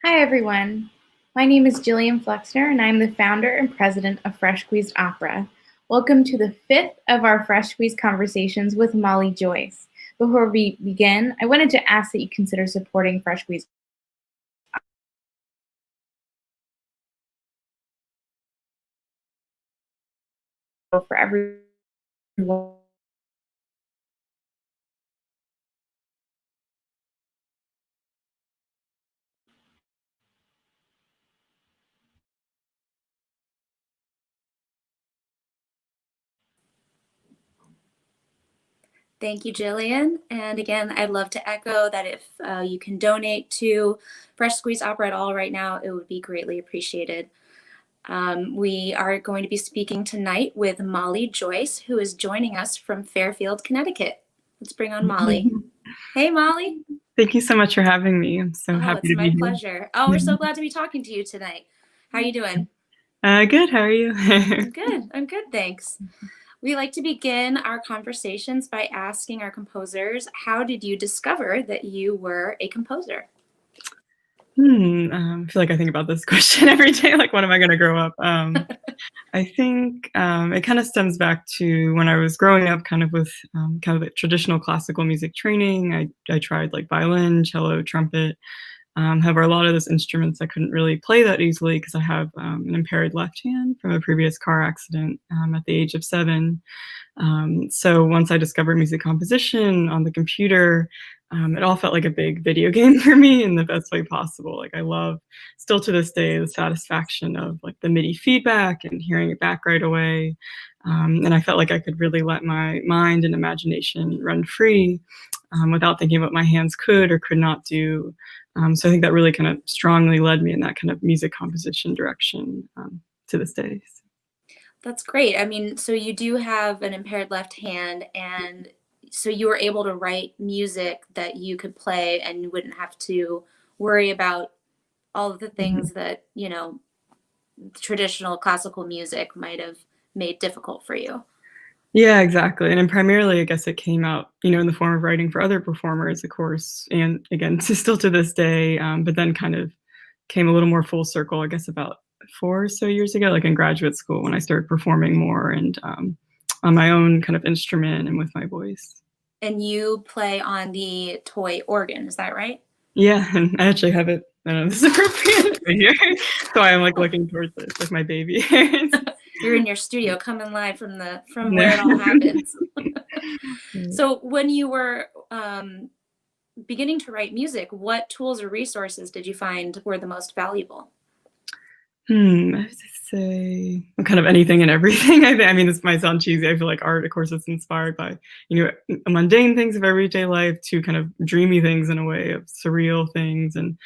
Hi, everyone. My name is Jillian Flexner, and I'm the founder and president of Fresh Squeezed Opera. Welcome to the fifth of our Fresh Squeezed conversations with Molly Joyce. Before we begin, I wanted to ask that you consider supporting Fresh Squeezed Opera for everyone. Thank you, Jillian. And again, I'd love to echo that if you can donate to Fresh Squeeze Opera at all right now, it would be greatly appreciated. We are going to be speaking tonight with Molly Joyce, who is joining us from Fairfield, Connecticut. Let's bring on Molly. Hey, Molly. Thank you so much for having me. I'm so Oh, happy it's to my be here. pleasure. Oh, we're so glad to be talking to you tonight. How are you doing? Good. How are you? I'm good. I'm good, thanks. We like to begin our conversations by asking our composers, how did you discover that you were a composer? I feel like I think about this question every day. Like, when am I going to grow up? I think it kind of stems back to when I was growing up, kind of with kind of the traditional classical music training. I tried like violin, cello, trumpet. However, a lot of those instruments I couldn't really play that easily because I have an impaired left hand from a previous car accident at the age of 7. So once I discovered music composition on the computer, it all felt like a big video game for me in the best way possible. Like, I love, still to this day, the satisfaction of like the MIDI feedback and hearing it back right away. And I felt like I could really let my mind and imagination run free without thinking what my hands could or could not do. So I think that really kind of strongly led me in that kind of music composition direction to this day. That's great. I mean, so you do have an impaired left hand, and so you were able to write music that you could play and you wouldn't have to worry about all of the Mhm. things that, traditional classical music might have made difficult for you. Yeah, exactly. And then primarily, I guess it came out, in the form of writing for other performers, of course, and again, still to this day. But then kind of came a little more full circle, I guess, about 4 or so years ago, like in graduate school, when I started performing more and on my own kind of instrument and with my voice. And you play on the toy organ, is that right? Yeah, and I actually have it. I don't know, this is appropriate right here. So I'm like looking towards it. It's like my baby. You're in your studio coming live from No. where it all happens. So when you were beginning to write music, what tools or resources did you find were the most valuable? I would say kind of anything and everything. I mean, this might sound cheesy. I feel like art, of course, is inspired by, mundane things of everyday life to kind of dreamy things in a way of surreal things. And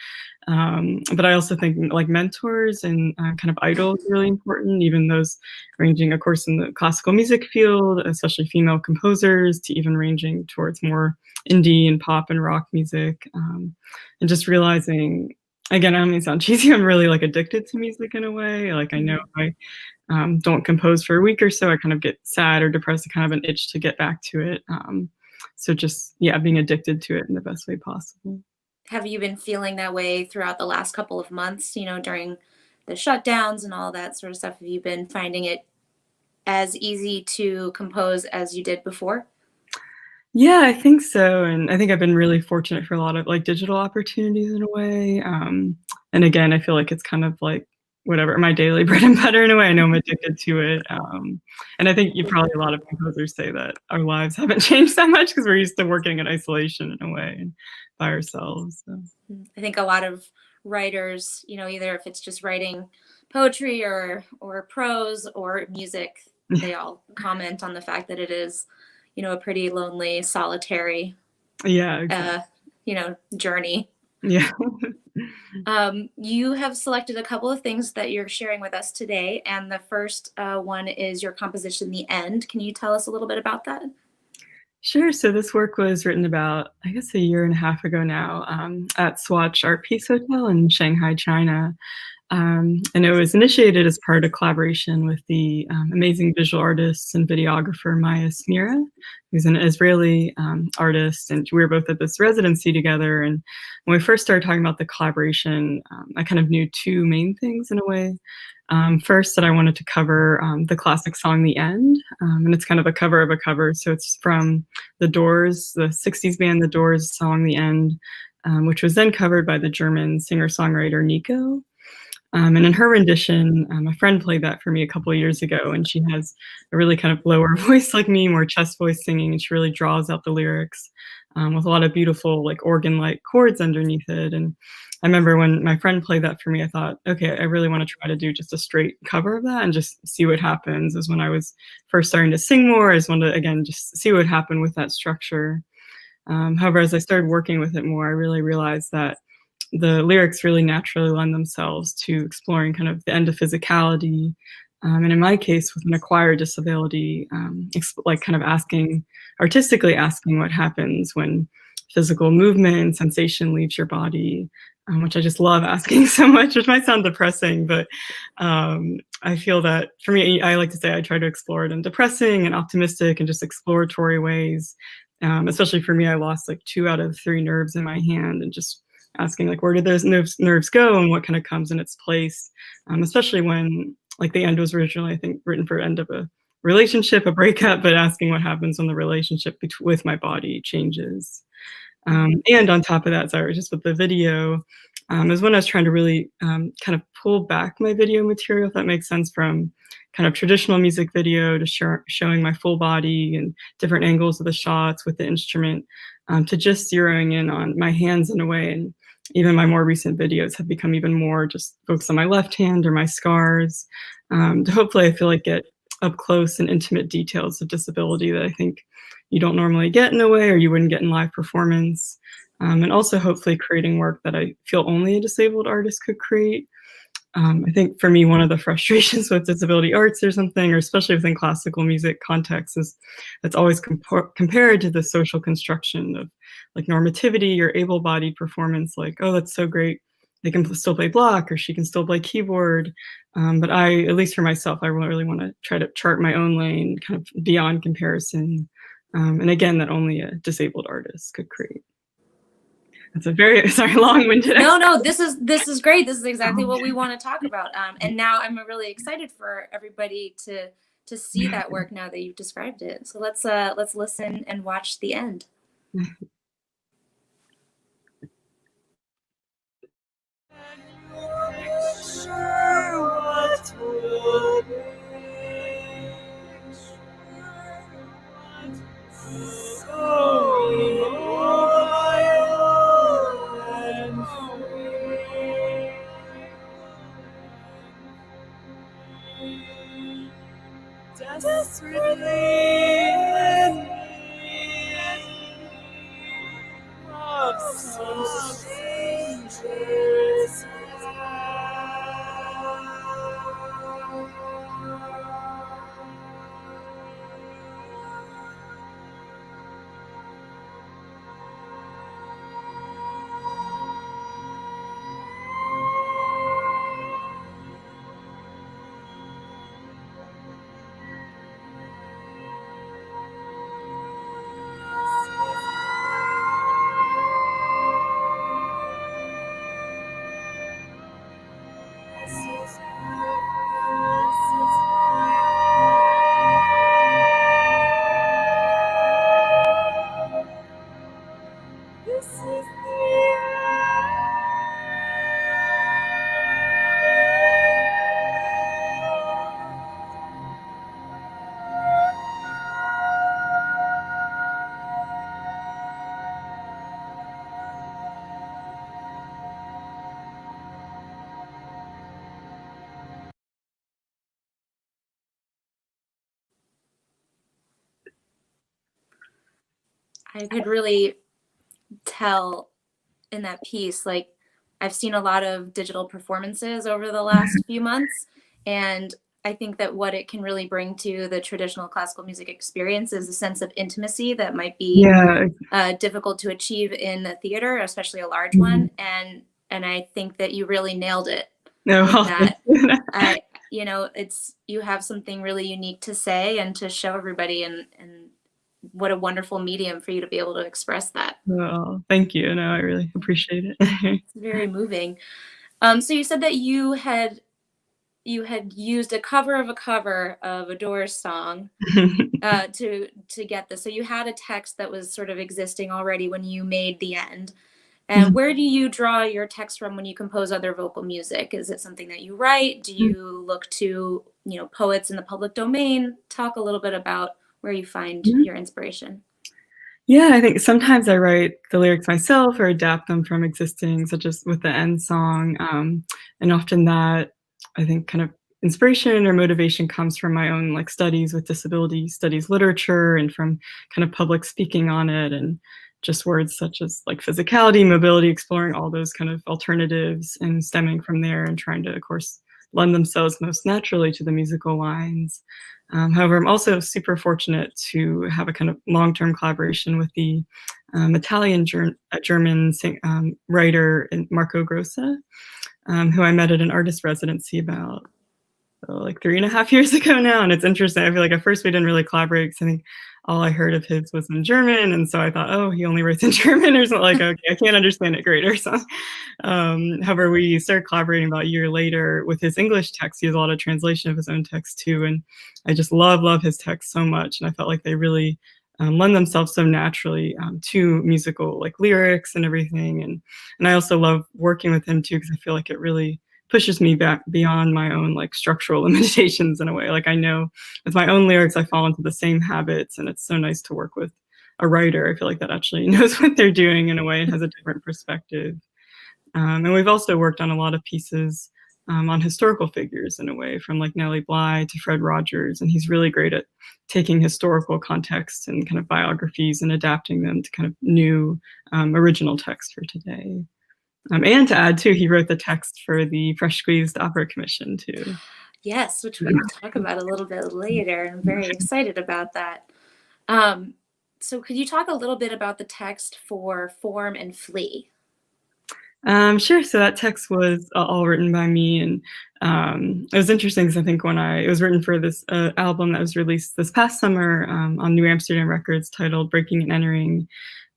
but I also think like mentors and kind of idols are really important, even those ranging, of course, in the classical music field, especially female composers, to even ranging towards more indie and pop and rock music. And just realizing, again, I don't mean to sound cheesy, I'm really like addicted to music in a way. Like, I know if I don't compose for a week or so, I kind of get sad or depressed. I kind of have an itch to get back to it. So just, yeah, being addicted to it in the best way possible. Have you been feeling that way throughout the last couple of months, during the shutdowns and all that sort of stuff? Have you been finding it as easy to compose as you did before? Yeah, I think so, and I think I've been really fortunate for a lot of, like, digital opportunities in a way, and again, I feel like it's kind of like, whatever, my daily bread and butter in a way. I know I'm addicted to it, and I think you probably a lot of composers say that our lives haven't changed that much because 'cause we're used to working in isolation in a way and by ourselves, so. I think a lot of writers, either if it's just writing poetry or prose or music, they all comment on the fact that it is, a pretty lonely, solitary, Yeah, exactly. journey. Yeah. You have selected a couple of things that you're sharing with us today, and the first one is your composition, The End. Can you tell us a little bit about that? Sure. So this work was written about, I guess, a year and a half ago now, at Swatch Art Piece Hotel in Shanghai, China. And it was initiated as part of a collaboration with the amazing visual artist and videographer Maya Smira, who's an Israeli artist, and we were both at this residency together. And when we first started talking about the collaboration, I kind of knew two main things in a way. First, that I wanted to cover the classic song "The End," and it's kind of a cover of a cover. So it's from The Doors, the '60s band The Doors song "The End," which was then covered by the German singer-songwriter Nico. And in her rendition, a friend played that for me a couple of years ago, and she has a really kind of lower voice like me, more chest voice singing, and she really draws out the lyrics with a lot of beautiful, like organ-like chords underneath it. And I remember when my friend played that for me, I thought, okay, I really want to try to do just a straight cover of that and just see what happens. Is when I was first starting to sing more, I just wanted to, again, just see what happened with that structure. However, as I started working with it more, I really realized that the lyrics really naturally lend themselves to exploring kind of the end of physicality. And in my case, with an acquired disability, like kind of artistically asking what happens when physical movement and sensation leaves your body, which I just love asking so much, which might sound depressing, but I feel that for me, I like to say I try to explore it in depressing and optimistic and just exploratory ways. Especially for me, I lost like 2 out of 3 nerves in my hand, and just asking like, where did those nerves go and what kind of comes in its place, especially when like the end was originally, I think, written for end of a relationship, a breakup, but asking what happens when the relationship with my body changes. And on top of that, sorry, just with the video, is when I was trying to really kind of pull back my video material, if that makes sense, from kind of traditional music video to showing my full body and different angles of the shots with the instrument, to just zeroing in on my hands in a way. And even my more recent videos have become even more just focused on my left hand or my scars, to hopefully, I feel like, get up close and intimate details of disability that I think you don't normally get in a way, or you wouldn't get in live performance. And also hopefully creating work that I feel only a disabled artist could create. I think for me, one of the frustrations with disability arts or something, or especially within classical music context, is it's always compared to the social construction of like normativity or able-bodied performance, like, oh, that's so great, they can still play block, or she can still play keyboard. But I, at least for myself, I really want to try to chart my own lane, kind of beyond comparison. And again, that only a disabled artist could create. That's a very, sorry, long-winded. No, this is great. This is exactly what we want to talk about. And now I'm really excited for everybody to see that work now that you've described it. So let's listen and watch the end. Desperately in need of some stranger's This is the I could really tell in that piece, like I've seen a lot of digital performances over the last few months, and I think that what it can really bring to the traditional classical music experience is a sense of intimacy that might be difficult to achieve in the theater, especially a large one. And I think that you really nailed it No, well, that thank you have something really unique to say and to show everybody, and what a wonderful medium for you to be able to express that. well, thank you. No, I really appreciate it. It's very moving. So you said that you had used a cover of a Doors song to get this. So you had a text that was sort of existing already when you made The End. And where do you draw your text from when you compose other vocal music? Is it something that you write? Do you look to, poets in the public domain? Talk a little bit about where you find your inspiration. Yeah, I think sometimes I write the lyrics myself or adapt them from existing, such as with the end song. And often that, I think, kind of inspiration or motivation comes from my own like studies with disability studies literature and from kind of public speaking on it, and just words such as like physicality, mobility, exploring all those kind of alternatives and stemming from there and trying to, of course, lend themselves most naturally to the musical lines. However, I'm also super fortunate to have a kind of long-term collaboration with the German writer Marco Grossa, who I met at an artist residency about like 3.5 years ago now. And it's interesting. I feel like at first we didn't really collaborate because I think all I heard of his was in German. And so I thought, oh, he only writes in German or something, like, okay, I can't understand it great or something. However, we started collaborating about a year later with his English text. He has a lot of translation of his own text too. And I just love his text so much. And I felt like they really lend themselves so naturally to musical like lyrics and everything. And I also love working with him too, because I feel like it really pushes me back beyond my own like structural limitations in a way. Like I know with my own lyrics, I fall into the same habits, and it's so nice to work with a writer. I feel like that actually knows what they're doing in a way and has a different perspective. And we've also worked on a lot of pieces on historical figures in a way, from like Nellie Bly to Fred Rogers. And he's really great at taking historical context and kind of biographies and adapting them to kind of new original text for today. And to add too, he wrote the text for the Fresh Squeezed Opera Commission too. Yes, which we will talk about a little bit later. I'm very excited about that. So could you talk a little bit about the text for Form and Flee? Sure. So that text was all written by me, and it was interesting because I think it was written for this album that was released this past summer on New Amsterdam Records, titled "Breaking and Entering."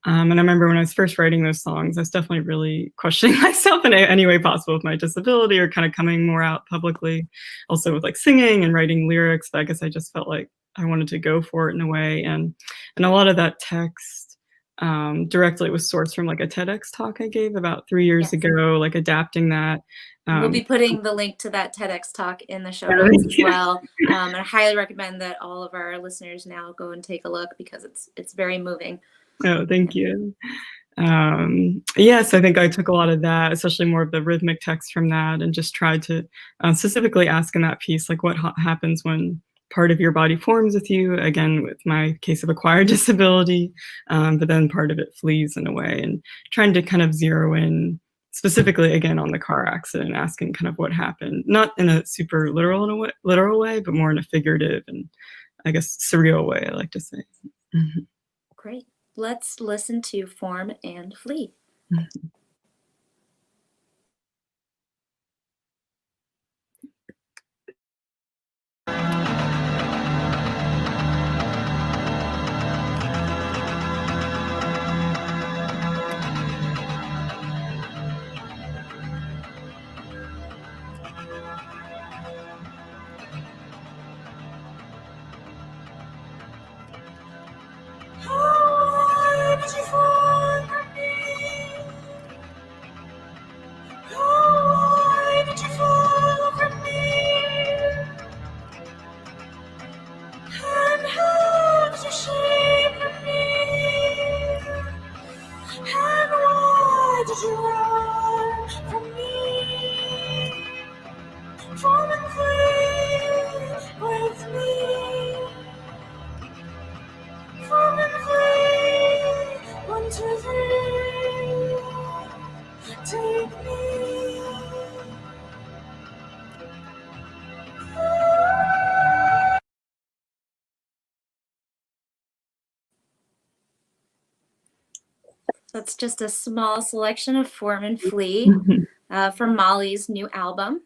And I remember when I was first writing those songs, I was definitely really questioning myself in any way possible with my disability, or kind of coming more out publicly, also with like singing and writing lyrics. But I guess I just felt like I wanted to go for it in a way, and a lot of that text directly was sourced from like a TEDx talk I gave about 3 years ago, like adapting that. We'll be putting the link to that TEDx talk in the show notes as well. And I highly recommend that all of our listeners now go and take a look, because it's very moving. Oh, thank you. Yes, I think I took a lot of that, especially more of the rhythmic text from that, and just tried to specifically ask in that piece, like what happens when part of your body forms with you, again, with my case of acquired disability, but then part of it flees in a way, and trying to kind of zero in specifically, again, on the car accident, asking kind of what happened, not in a super literal way, but more in a figurative and I guess surreal way, I like to say. Mm-hmm. Great. Let's listen to Form and Flee. Mm-hmm. Why did you fall from me? Why did you fall from me? And how did you shape from me? And why did you run from me? Fall and flee with me. Fall and flee, 1, 2, 3. Take me. That's just a small selection of Form and Flee from Molly's new album.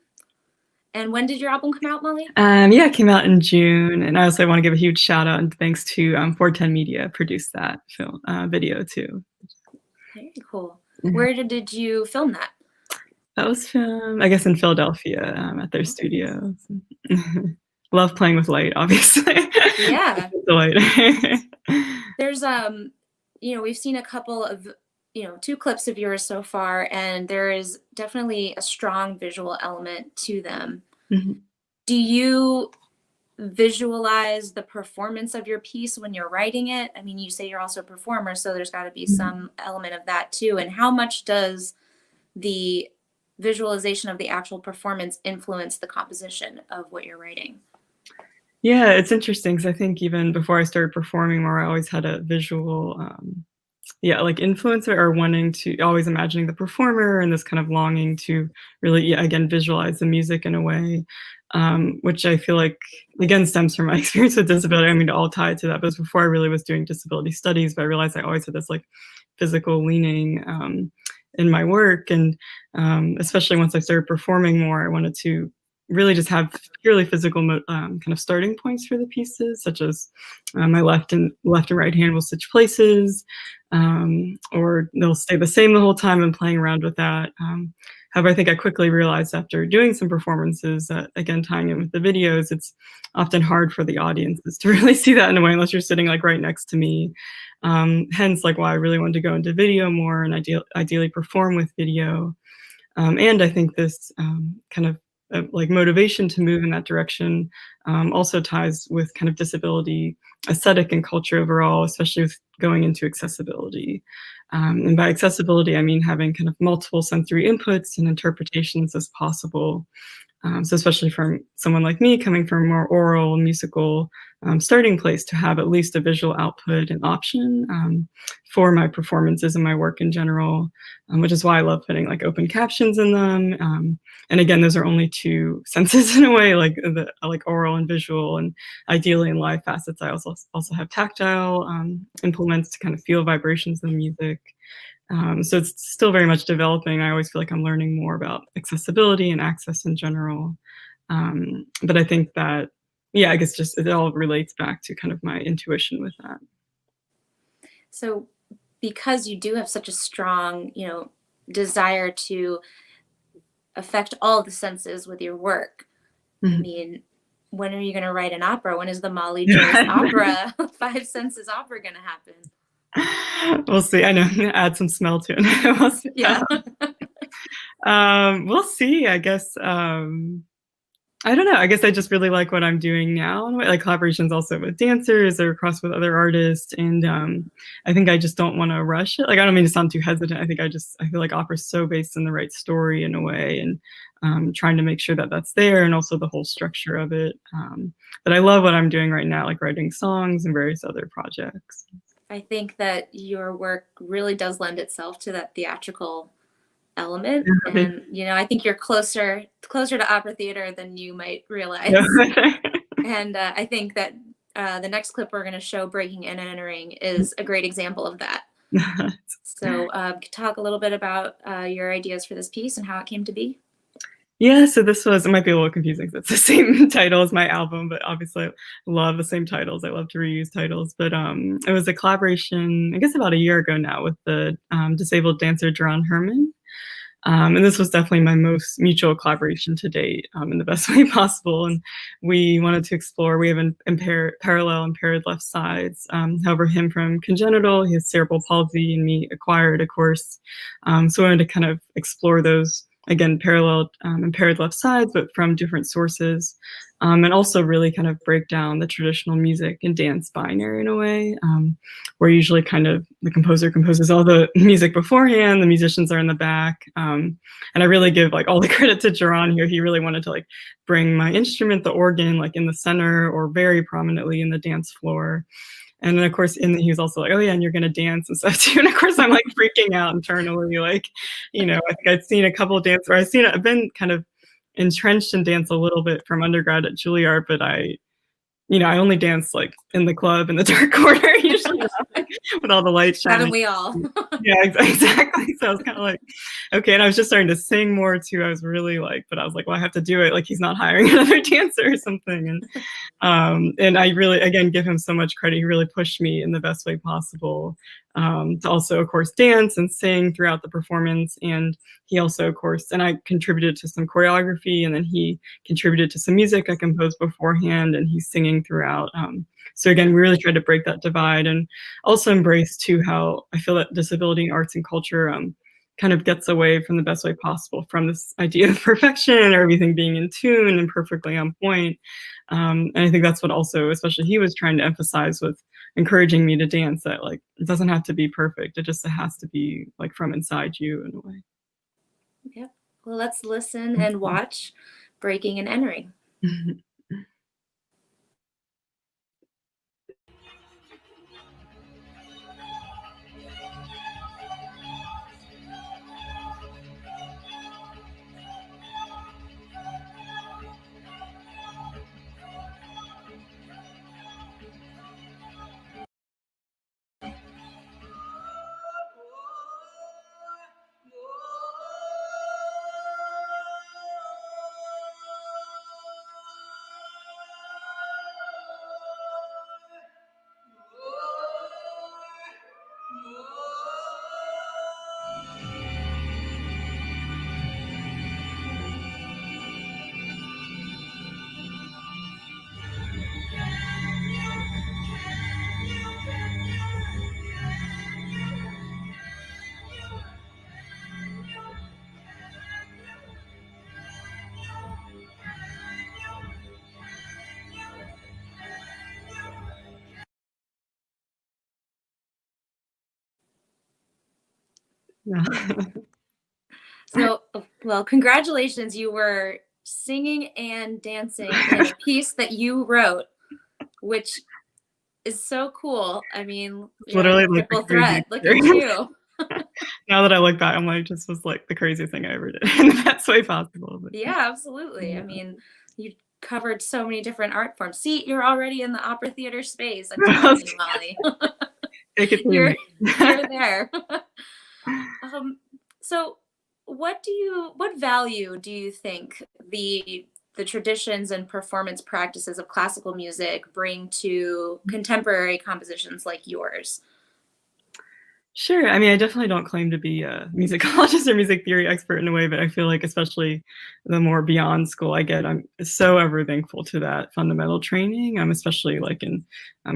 And when did your album come out, Molly? Yeah, it came out in June, and I also want to give a huge shout out and thanks to 410 Media produced that film video too. Very cool. Where did you film that? That was filmed, I guess, in Philadelphia at their studios. Love playing with light, obviously. Yeah. The light. There's we've seen a couple of 2 clips of yours so far, and there is definitely a strong visual element to them. Mm-hmm. Do you visualize the performance of your piece when you're writing it? I mean, you say you're also a performer, so there's got to be some element of that too. And how much does the visualization of the actual performance influence the composition of what you're writing? Yeah, it's interesting because I think even before I started performing more, I always had a visual like influencer or wanting to always imagining the performer and this kind of longing to really again visualize the music in a way, which I feel like again stems from my experience with disability. I mean, all tied to that, but before I really was doing disability studies, but I realized I always had this like physical leaning in my work, and especially once I started performing more, I wanted to really just have purely physical kind of starting points for the pieces, such as my left and right hand will switch places, or they'll stay the same the whole time, and playing around with that. However, I think I quickly realized after doing some performances that, again, tying in with the videos, it's often hard for the audiences to really see that in a way unless you're sitting like right next to me. Hence, like why I really wanted to go into video more and ideally perform with video. And I think this kind of like motivation to move in that direction also ties with kind of disability aesthetic and culture overall, especially with going into accessibility. And by accessibility, I mean having kind of multiple sensory inputs and interpretations as possible. So especially from someone like me coming from a more oral musical starting place, to have at least a visual output and option for my performances and my work in general, which is why I love putting like open captions in them. And again, those are only 2 senses in a way, like oral and visual, and ideally in live facets, I also have tactile implements to kind of feel vibrations of the music. So it's still very much developing. I always feel like I'm learning more about accessibility and access in general. But I think that, I guess just it all relates back to kind of my intuition with that. So because you do have such a strong, desire to affect all the senses with your work, I mean, when are you going to write an opera? When is the Molly Joyce opera, 5 senses opera going to happen? We'll see. I know, I'm gonna add some smell to it. We'll see. Yeah. We'll see. I guess I don't know. I guess I just really like what I'm doing now, like collaborations also with dancers or across with other artists, and I think I just don't want to rush it. Like, I don't mean to sound too hesitant. I feel like opera's so based in the right story in a way, and trying to make sure that that's there, and also the whole structure of it. But I love what I'm doing right now, like writing songs and various other projects. I think that your work really does lend itself to that theatrical element, and I think you're closer to opera theater than you might realize. And I think that the next clip we're going to show, Breaking and Entering, is a great example of that. So talk a little bit about your ideas for this piece and how it came to be. Yeah, so it might be a little confusing because it's the same title as my album, but obviously I love the same titles. I love to reuse titles, but it was a collaboration, I guess about a year ago now, with the disabled dancer Jerron Herman. And this was definitely my most mutual collaboration to date, in the best way possible. And we wanted to explore, we have parallel impaired left sides. However, him from congenital, he has cerebral palsy, and me acquired, of course. So I wanted to kind of explore those, again, parallel impaired left sides, but from different sources. And also really kind of break down the traditional music and dance binary in a way, where usually kind of the composer composes all the music beforehand, the musicians are in the back. And I really give like all the credit to Jerron here. He really wanted to like bring my instrument, the organ, like in the center or very prominently in the dance floor. And then, of course, he was also like, oh, yeah, and you're going to dance and stuff, too. And, of course, I'm, like, freaking out internally. Like, I think I'd seen a couple of dance where I've been kind of entrenched in dance a little bit from undergrad at Juilliard, but I I only dance like in the club in the dark corner usually with all the lights Haven't shining. we all? Yeah, exactly. So I was kind of like, okay, and I was just starting to sing more too. I was really like, but I was like, well, I have to do it. Like he's not hiring another dancer or something. And I really, again, give him so much credit. He really pushed me in the best way possible to also, of course, dance and sing throughout the performance. And he also, of course, and I contributed to some choreography, and then he contributed to some music I composed beforehand, and he's singing throughout. So again, we really tried to break that divide and also embrace too how I feel that disability in arts and culture kind of gets away from the best way possible from this idea of perfection or everything being in tune and perfectly on point. And I think that's what also, especially he was trying to emphasize with encouraging me to dance, that like it doesn't have to be perfect. It has to be like from inside you in a way. Yep. Well, let's listen and watch Breaking and Entering. Yeah. So, well, congratulations. You were singing and dancing in a piece that you wrote, which is so cool. I mean, It's you're like a literally like the triple craziest threat. Look at experience. you. Now that I look back, I'm like, just was like the craziest thing I ever did in the best way possible. But Yeah, absolutely. I mean, you covered so many different art forms. See, you're already in the opera theater space. I'm telling you, Molly. take it to you're me. you're there. So what value do you think the traditions and performance practices of classical music bring to contemporary compositions like yours? Sure. I mean, I definitely don't claim to be a musicologist or music theory expert in a way, but I feel like especially the more beyond school I get, I'm so ever thankful to that fundamental training. Especially like in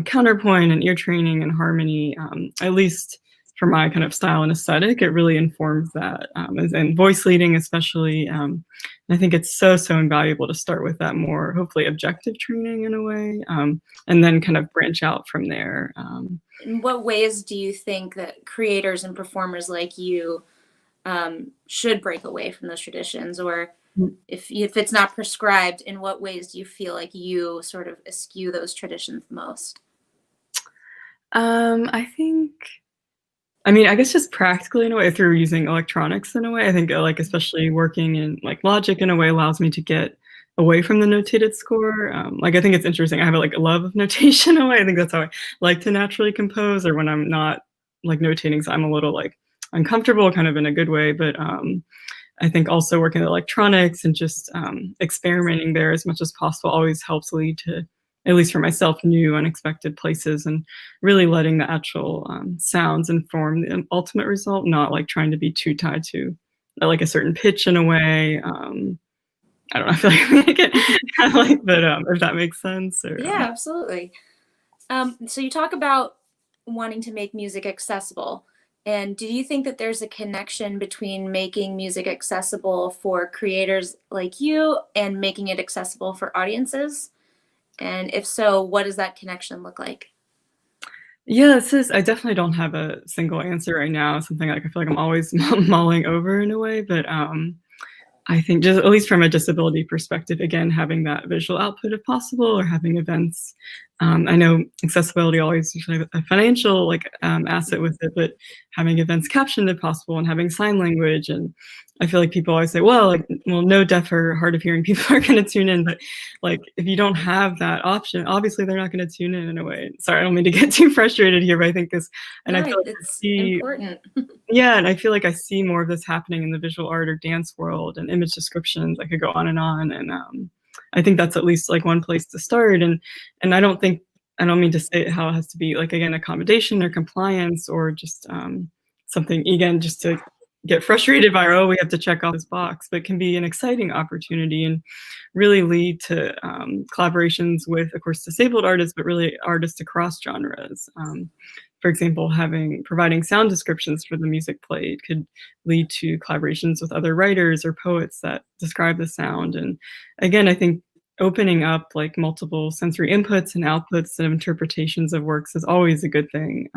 counterpoint and ear training and harmony. At least for my kind of style and aesthetic, it really informs that, and voice leading especially. And I think it's so invaluable to start with that more hopefully objective training in a way, and then kind of branch out from there. In what ways do you think that creators and performers like you should break away from those traditions? Or if it's not prescribed, in what ways do you feel like you sort of eschew those traditions the most? I think, I mean, I guess just practically in a way through using electronics in a way. I think like especially working in like Logic in a way allows me to get away from the notated score. Like I think it's interesting. I have like a love of notation in a way. I think that's how I like to naturally compose, or when I'm not like notating, so I'm a little like uncomfortable, kind of in a good way. But I think also working with electronics and just experimenting there as much as possible always helps lead to, at least for myself, new unexpected places, and really letting the actual sounds inform the ultimate result, not like trying to be too tied to like a certain pitch in a way. I don't know, I feel like I make it kind of like, but if that makes sense. Or, Yeah, absolutely. So you talk about wanting to make music accessible. And do you think that there's a connection between making music accessible for creators like you and making it accessible for audiences? And if so, what does that connection look like? yeah, I definitely don't have a single answer right now. Something like I feel like I'm always mulling over in a way, but I think just at least from a disability perspective, again, having that visual output if possible, or having events I know accessibility always usually have a financial asset with it, but having events captioned if possible and having sign language, and I feel like people always say, well, no deaf or hard of hearing people are going to tune in, but like if you don't have that option, obviously they're not going to tune in a way. Sorry, I don't mean to get too frustrated here, but I think this, and I No, feel like it's important. yeah, and I feel like I see more of this happening in the visual art or dance world and image descriptions. I could go on, and I think that's at least like one place to start. And I don't mean to say how it has to be like again accommodation or compliance or just something again just to get frustrated by, oh, we have to check off this box, but it can be an exciting opportunity and really lead to collaborations with, of course, disabled artists, but really artists across genres. For example, providing sound descriptions for the music played could lead to collaborations with other writers or poets that describe the sound. And again, I think opening up like multiple sensory inputs and outputs and interpretations of works is always a good thing,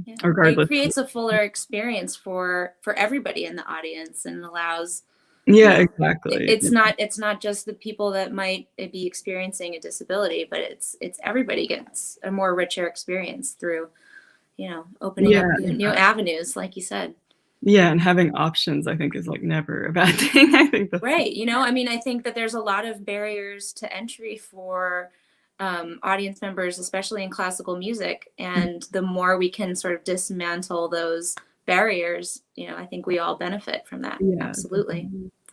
Yeah. regardless. It creates a fuller experience for everybody in the audience and allows, Yeah, you know, exactly. it's not just the people that might be experiencing a disability, but it's everybody gets a more richer experience through, opening Yeah, up new avenues, like you said. yeah, and having options, I think, is like never a bad thing. I think that's Right. I mean, I think that there's a lot of barriers to entry for audience members, especially in classical music. And the more we can sort of dismantle those barriers, I think we all benefit from that. yeah. Absolutely.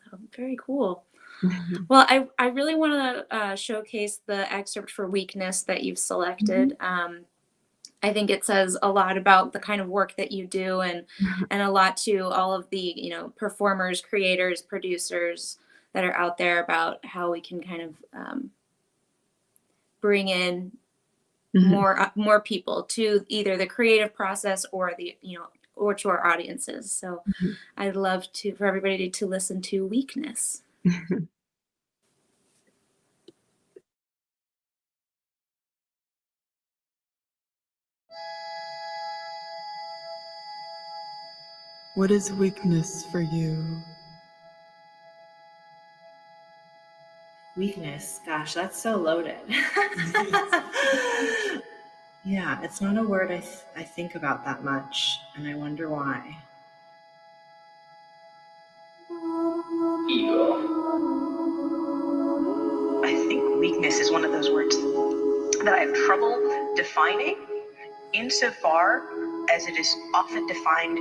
So, very cool. Well, I really want to showcase the excerpt for Weakness that you've selected. I think it says a lot about the kind of work that you do and a lot to all of the, performers, creators, producers that are out there about how we can kind of bring in more people to either the creative process or or to our audiences. So I'd love for everybody to listen to Weakness. What is weakness for you? Weakness, gosh, that's so loaded. Yeah, it's not a word I think about that much, and I wonder why. I think weakness is one of those words that I have trouble defining, insofar as it is often defined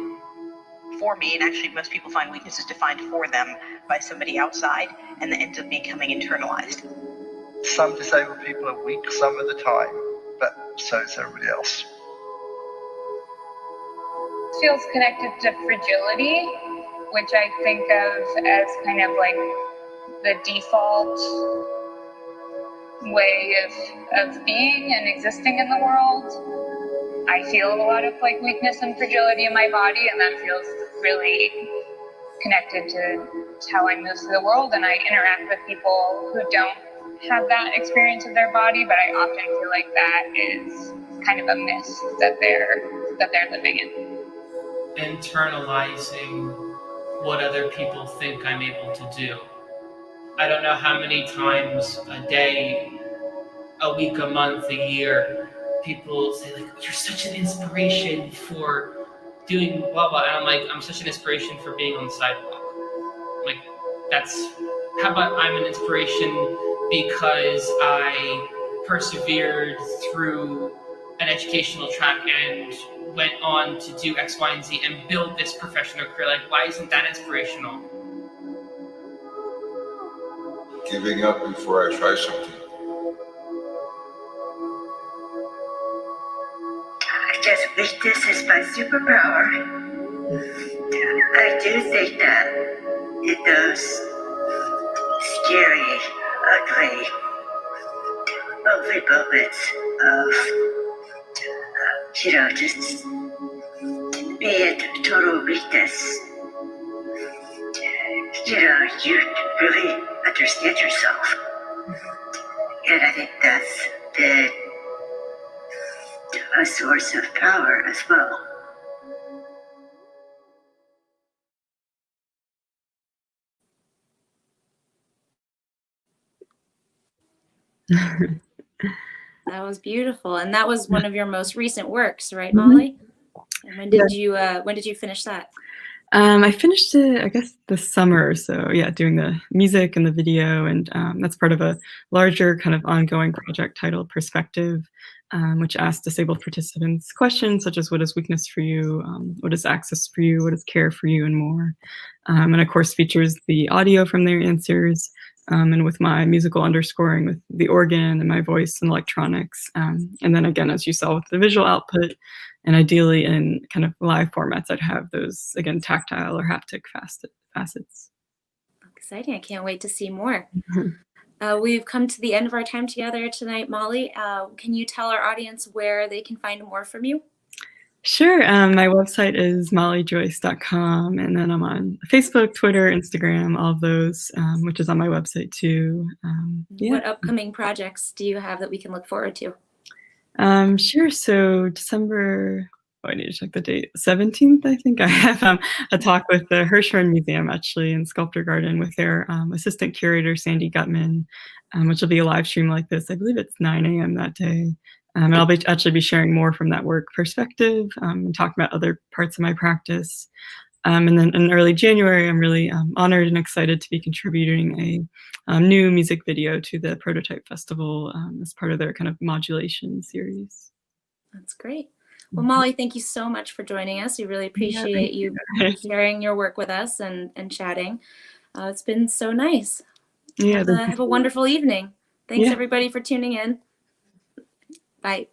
for me, and actually most people find weakness is defined for them by somebody outside, and that ends up becoming internalized. Some disabled people are weak some of the time, but so is everybody else. Feels connected to fragility, which I think of as kind of like the default way of being and existing in the world. I feel a lot of like weakness and fragility in my body, and that feels really connected to how I move through the world, and I interact with people who don't have that experience of their body, but I often feel like that is kind of a myth that they're living in. Internalizing what other people think I'm able to do. I don't know how many times a day, a week, a month, a year, people say like, you're such an inspiration for doing blah blah, and I'm like, I'm such an inspiration for being on the sidewalk. Like, how about I'm an inspiration because I persevered through an educational track and went on to do X, Y, and Z and build this professional career. Like, why isn't that inspirational? Giving up before I try something. I just wish this is my superpower. I do think that in those scary, ugly, lonely moments of, just being total weakness, you really understand yourself. And I think that's been a source of power as well. That was beautiful. And that was one of your most recent works, right, Mhm. Molly? And when Yeah. did you finish that? I finished it, I guess, this summer or so, yeah, doing the music and the video, and that's part of a larger kind of ongoing project titled Perspective, which asks disabled participants questions such as what is weakness for you, what is access for you, what is care for you, and more. And of course features the audio from their answers, and with my musical underscoring with the organ and my voice and electronics. And then again, as you saw with the visual output, and ideally in kind of live formats, I'd have those, again, tactile or haptic facets. Exciting. I can't wait to see more. We've come to the end of our time together tonight, Molly. Can you tell our audience where they can find more from you? Sure. My website is mollyjoyce.com, and then I'm on Facebook, Twitter, Instagram, all of those, which is on my website too. Yeah. What upcoming projects do you have that we can look forward to? Sure. So December, oh, I need to check the date. 17th, I think I have a talk with the Hirshhorn Museum actually in Sculptor Garden with their assistant curator Sandy Gutman, which will be a live stream like this. I believe it's 9 a.m. that day. And I'll actually be sharing more from that work perspective and talking about other parts of my practice. And then in early January, I'm really honored and excited to be contributing a new music video to the Prototype Festival as part of their kind of modulation series. That's great. Well, Molly, thank you so much for joining us. We really appreciate you sharing your work with us and chatting. It's been so nice. Yeah, Have a wonderful evening. Thanks, Yeah. everybody, for tuning in. Bye.